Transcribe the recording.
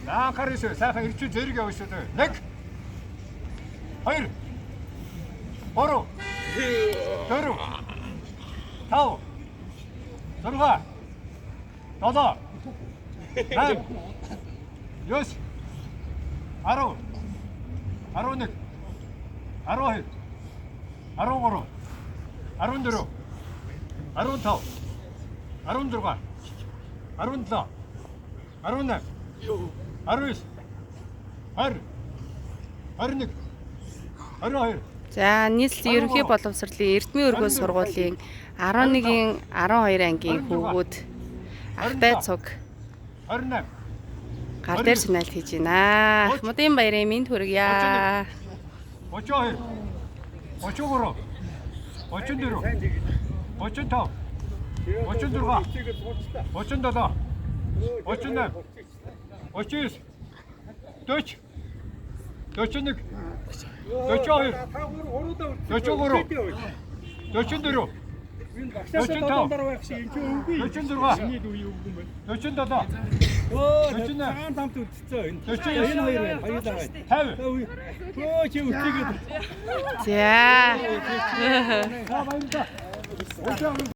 Наакарисоо сайхан ирчүү зэрэг явуулсан. 1 2 3 4 5 6 7 8 9 10 11 12 13 14 15 16 17 18 19 20 21 22. За нийслэлийн ерөнхий боловсролын Эрдмийн өргөө сургуулийн 11-ийн 12 ангийн хүүгүүд ахтай цуг 28 гар дээр сигналт хийж байна. Модын баярын мэнд хүргье. 32 33 34 35 36 37 38 39 40 41 42 43 44 45 За.